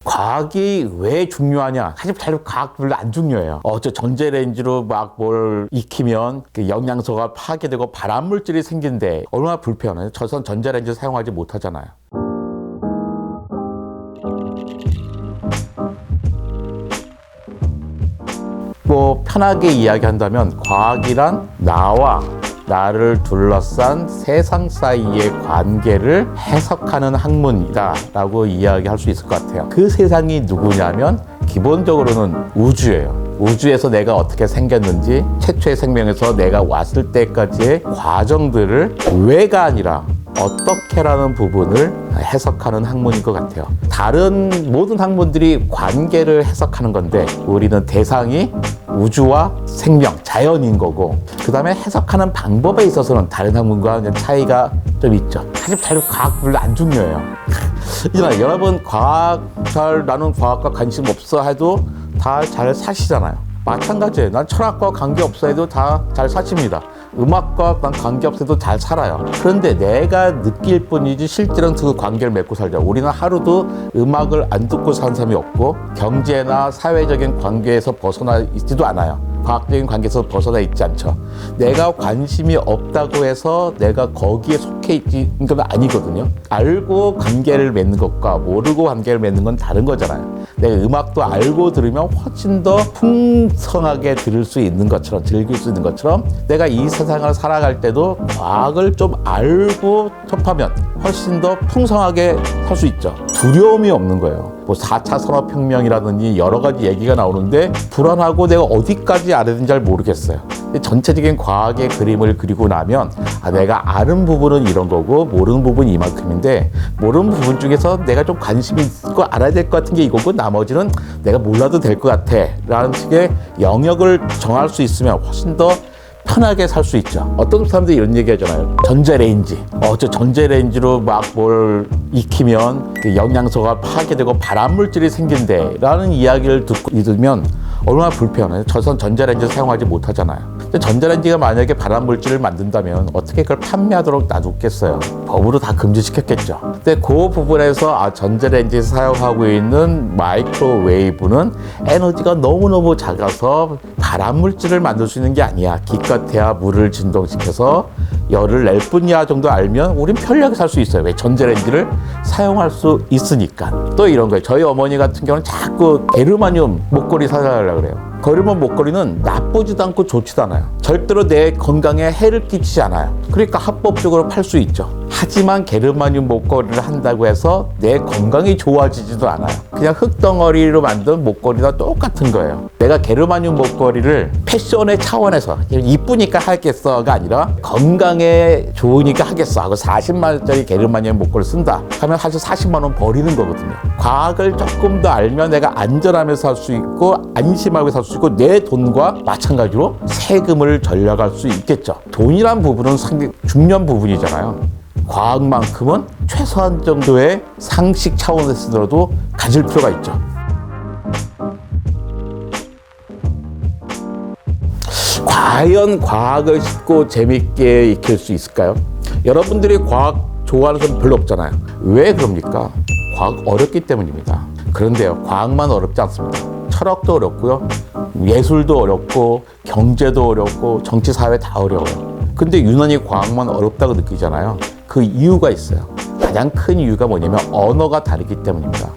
과학이 왜 중요하냐? 사실 잘 과학 별로 안 중요해요. 저 전자레인지로 막 뭘 익히면 그 영양소가 파괴되고 발암물질이 생긴데 얼마나 불편해요. 저선 전자레인지 사용하지 못하잖아요. 뭐 편하게 이야기한다면 과학이란 나를 둘러싼 세상 사이의 관계를 해석하는 학문이다 라고 이야기할 수 있을 것 같아요. 그 세상이 누구냐면 기본적으로는 우주예요. 우주에서 내가 어떻게 생겼는지, 최초의 생명에서 내가 왔을 때까지의 과정들을 왜가 아니라 어떻게라는 부분을 해석하는 학문인 것 같아요. 다른 모든 학문들이 관계를 해석하는 건데 우리는 대상이 우주와 생명, 자연인 거고 그 다음에 해석하는 방법에 있어서는 다른 학문과 차이가 좀 있죠. 사실 잘 과학 별로 안 중요해요. 여러분 나는 과학과 관심 없어 해도 다 잘 사시잖아요. 마찬가지예요. 난 철학과 관계없어 해도 다 잘 사십니다. 음악과 난 관계없어도 잘 살아요. 그런데 내가 느낄 뿐이지 실제로는 그 관계를 맺고 살죠. 우리는 하루도 음악을 안 듣고 사는 사람이 없고 경제나 사회적인 관계에서 벗어나 있지도 않아요. 과학적인 관계에서 벗어나 있지 않죠. 내가 관심이 없다고 해서 내가 거기에 속해 있는 건 아니거든요. 알고 관계를 맺는 것과 모르고 관계를 맺는 건 다른 거잖아요. 내가 음악도 알고 들으면 훨씬 더 풍성하게 들을 수 있는 것처럼, 즐길 수 있는 것처럼 내가 이 세상을 살아갈 때도 과학을 좀 알고 접하면 훨씬 더 풍성하게 살 수 있죠. 두려움이 없는 거예요. 뭐 4차 산업혁명이라든지 여러 가지 얘기가 나오는데 불안하고 내가 어디까지 알아야 되는지 잘 모르겠어요. 전체적인 과학의 그림을 그리고 나면 내가 아는 부분은 이런 거고 모르는 부분이 이만큼인데 모르는 부분 중에서 내가 좀 관심이 있고 알아야 될 것 같은 게 이거고 나머지는 내가 몰라도 될 것 같아 라는 식의 영역을 정할 수 있으면 훨씬 더 편하게 살 수 있죠. 어떤 사람들이 이런 얘기 하잖아요. 전자레인지. 저 전자레인지로 막 뭘 익히면 그 영양소가 파괴되고 발암물질이 생긴대 라는 이야기를 들으면 얼마나 불편해요. 저선 전자레인지 사용하지 못하잖아요. 근데 전자레인지가 만약에 발암물질을 만든다면 어떻게 그걸 판매하도록 놔뒀겠어요? 법으로 다 금지시켰겠죠. 근데 그 부분에서 전자레인지에서 사용하고 있는 마이크로웨이브는 에너지가 너무너무 작아서 발암물질을 만들 수 있는 게 아니야. 기껏해야 물을 진동시켜서 열을 낼 뿐이야 정도 알면 우린 편리하게 살 수 있어요. 왜? 전자레인지를 사용할 수 있으니까. 또 이런 거예요. 저희 어머니 같은 경우는 자꾸 게르마늄 목걸이 사달라고 그래요. 게르마늄 목걸이는 나쁘지도 않고 좋지도 않아요. 절대로 내 건강에 해를 끼치지 않아요. 그러니까 합법적으로 팔 수 있죠. 하지만 게르마늄 목걸이를 한다고 해서 내 건강이 좋아지지도 않아요. 그냥 흙덩어리로 만든 목걸이랑 똑같은 거예요. 내가 게르마늄 목걸이를 패션의 차원에서 이쁘니까 하겠어가 아니라 건강에 좋으니까 하겠어 하고 40만 원짜리 게르마늄 목걸이를 쓴다 하면 사실 40만 원 버리는 거거든요. 과학을 조금 더 알면 내가 안전하면서 살 수 있고 안심하고 살 수 있고 내 돈과 마찬가지로 세금을 절약할 수 있겠죠. 돈이란 부분은 상당히 중요한 부분이잖아요. 과학만큼은 최소한 정도의 상식 차원에서도 가질 필요가 있죠. 과연 과학을 쉽고 재밌게 익힐 수 있을까요? 여러분들이 과학 좋아하는 사람 별로 없잖아요. 왜 그럽니까? 과학 어렵기 때문입니다. 그런데요, 과학만 어렵지 않습니다. 철학도 어렵고요, 예술도 어렵고, 경제도 어렵고, 정치, 사회 다 어려워요. 근데 유난히 과학만 어렵다고 느끼잖아요. 그 이유가 있어요. 가장 큰 이유가 뭐냐면 언어가 다르기 때문입니다.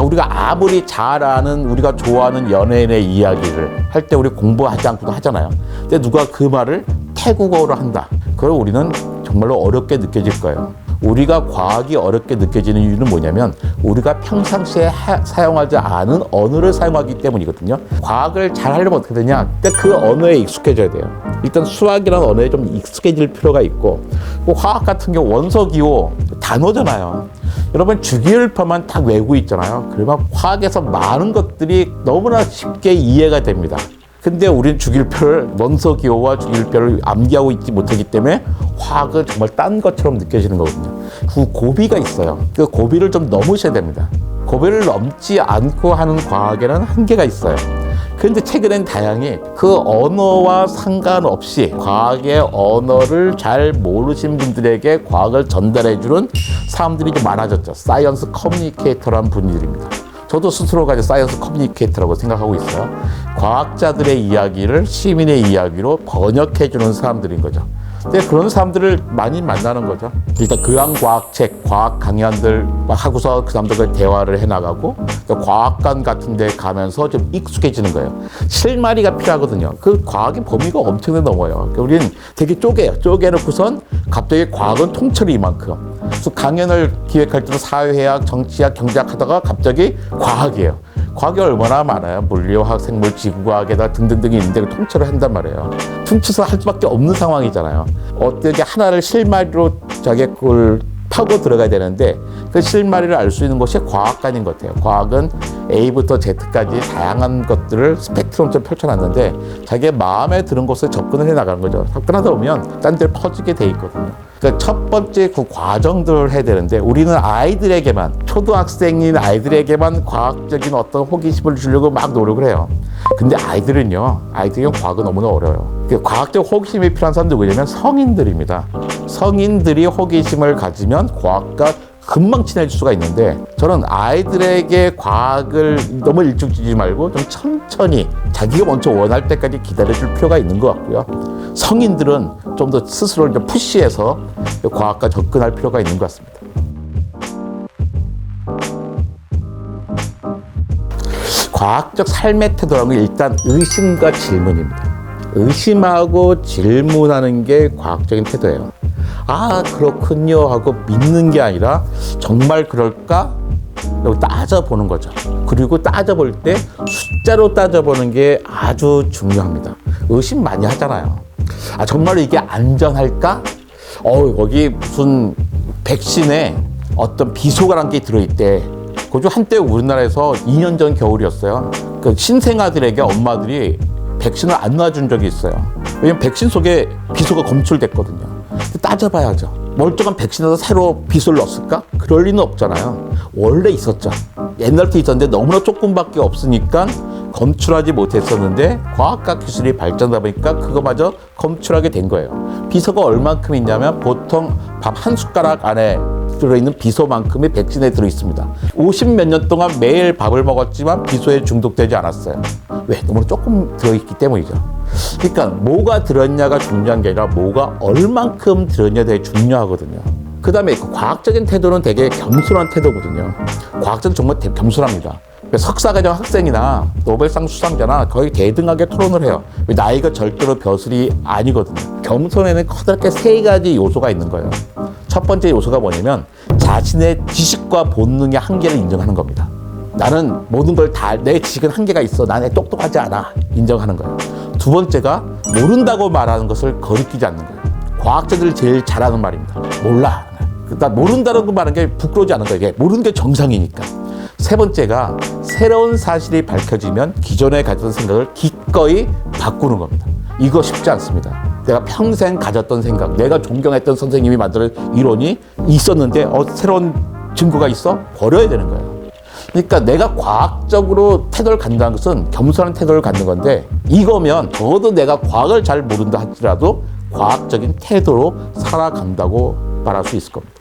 우리가 아무리 잘 아는 우리가 좋아하는 연예인의 이야기를 할 때 우리 공부하지 않고도 하잖아요. 근데 누가 그 말을 태국어로 한다. 그럼 우리는 정말로 어렵게 느껴질 거예요. 우리가 과학이 어렵게 느껴지는 이유는 뭐냐면 우리가 평상시에 사용하지 않은 언어를 사용하기 때문이거든요. 과학을 잘 하려면 어떻게 되냐? 그 언어에 익숙해져야 돼요. 일단 수학이라는 언어에 좀 익숙해질 필요가 있고, 화학 같은 경우 원소기호 단어잖아요. 여러분 주기율표만 딱 외우고 있잖아요. 그러면 화학에서 많은 것들이 너무나 쉽게 이해가 됩니다. 근데 우리는 주기율표를, 원소기호와 주기율표를 암기하고 있지 못하기 때문에 화학은 정말 딴 것처럼 느껴지는 거거든요. 그 고비가 있어요. 그 고비를 좀 넘으셔야 됩니다. 고비를 넘지 않고 하는 과학에는 한계가 있어요. 그런데 최근엔 다양히 그 언어와 상관없이 과학의 언어를 잘 모르신 분들에게 과학을 전달해주는 사람들이 좀 많아졌죠. 사이언스 커뮤니케이터라는 분들입니다. 저도 스스로가 이제 사이언스 커뮤니케이터라고 생각하고 있어요. 과학자들의 이야기를 시민의 이야기로 번역해주는 사람들인 거죠. 근데 그런 사람들을 많이 만나는 거죠. 일단 교양과학책, 과학 강연들 막 하고서 그 사람들과 대화를 해나가고 또 과학관 같은 데 가면서 좀 익숙해지는 거예요. 실마리가 필요하거든요. 그 과학의 범위가 엄청나게 넘어요. 우리는 되게 쪼개요. 쪼개놓고선 갑자기 과학은 통째로 이만큼. 그래서 강연을 기획할 때도 사회학, 정치학, 경제학 하다가 갑자기 과학이에요. 과학이 얼마나 많아요. 물리화학, 생물, 지구과학에다 등등등이 있는데 그 통째로 한단 말이에요. 퉁쳐서 할 수밖에 없는 상황이잖아요. 어떻게 하나를 실마리로 자기 걸 파고 들어가야 되는데 그 실마리를 알 수 있는 것이 과학관인 것 같아요. 과학은 A부터 Z까지 다양한 것들을 스펙트럼처럼 펼쳐놨는데 자기의 마음에 드는 곳에 접근을 해나가는 거죠. 접근하다 보면 딴 데를 퍼지게 돼 있거든요. 그러니까 첫 번째 그 과정들을 해야 되는데 우리는 아이들에게만, 초등학생인 아이들에게만 과학적인 어떤 호기심을 주려고 막 노력을 해요. 근데 아이들은요, 과학은 너무나 어려워요. 과학적 호기심이 필요한 사람들이 누구냐면 성인들입니다. 성인들이 호기심을 가지면 과학과 금방 친해질 수가 있는데 저는 아이들에게 과학을 너무 일찍 주지 말고 좀 천천히 자기가 먼저 원할 때까지 기다려줄 필요가 있는 것 같고요. 성인들은 좀 더 스스로를 좀 푸시해서 과학과 접근할 필요가 있는 것 같습니다. 과학적 삶의 태도라는 게 일단 의심과 질문입니다. 의심하고 질문하는 게 과학적인 태도예요. 아, 그렇군요 하고 믿는 게 아니라 정말 그럴까? 라고 따져보는 거죠. 그리고 따져볼 때 숫자로 따져보는 게 아주 중요합니다. 의심 많이 하잖아요. 아, 정말 이게 안전할까? 거기 무슨 백신에 어떤 비소가란 게 들어있대. 그죠? 한때 우리나라에서 2년 전 겨울이었어요. 그 신생아들에게 엄마들이 백신을 안 놔준 적이 있어요. 왜냐면 백신 속에 비소가 검출됐거든요. 따져봐야죠. 멀쩡한 백신에서 새로 비소를 넣었을까? 그럴 리는 없잖아요. 원래 있었죠. 옛날부터 있었는데 너무나 조금밖에 없으니까 검출하지 못했었는데 과학과 기술이 발전하다 보니까 그거마저 검출하게 된 거예요. 비소가 얼만큼 있냐면 보통 밥 한 숟가락 안에 들어있는 비소만큼이 백신에 들어있습니다. 50몇 년 동안 매일 밥을 먹었지만 비소에 중독되지 않았어요. 왜? 너무 조금 들어있기 때문이죠. 그러니까 뭐가 들었냐가 중요한 게 아니라 뭐가 얼만큼 들었냐가 되게 중요하거든요. 그 다음에 그 과학적인 태도는 되게 겸손한 태도거든요. 과학자는 정말 겸손합니다. 석사과정 학생이나 노벨상 수상자나 거의 대등하게 토론을 해요. 나이가 절대로 벼슬이 아니거든요. 겸손에는 커다랗게 세 가지 요소가 있는 거예요. 첫 번째 요소가 뭐냐면 자신의 지식과 본능의 한계를 인정하는 겁니다. 나는 모든 걸 다, 내 지식은 한계가 있어. 나는 똑똑하지 않아. 인정하는 거예요. 두 번째가 모른다고 말하는 것을 거리끼지 않는 거예요. 과학자들이 제일 잘하는 말입니다. 몰라. 나 모른다고 말하는 게 부끄러우지 않은 거예요. 이게 모르는 게 정상이니까. 세 번째가 새로운 사실이 밝혀지면 기존에 가졌던 생각을 기꺼이 바꾸는 겁니다. 이거 쉽지 않습니다. 내가 평생 가졌던 생각, 내가 존경했던 선생님이 만든 이론이 있었는데 새로운 증거가 있어? 버려야 되는 거예요. 그러니까 내가 과학적으로 태도를 갖는다는 것은 겸손한 태도를 갖는 건데 이거면 적어도 내가 과학을 잘 모른다 할지라도 과학적인 태도로 살아간다고 말할 수 있을 겁니다.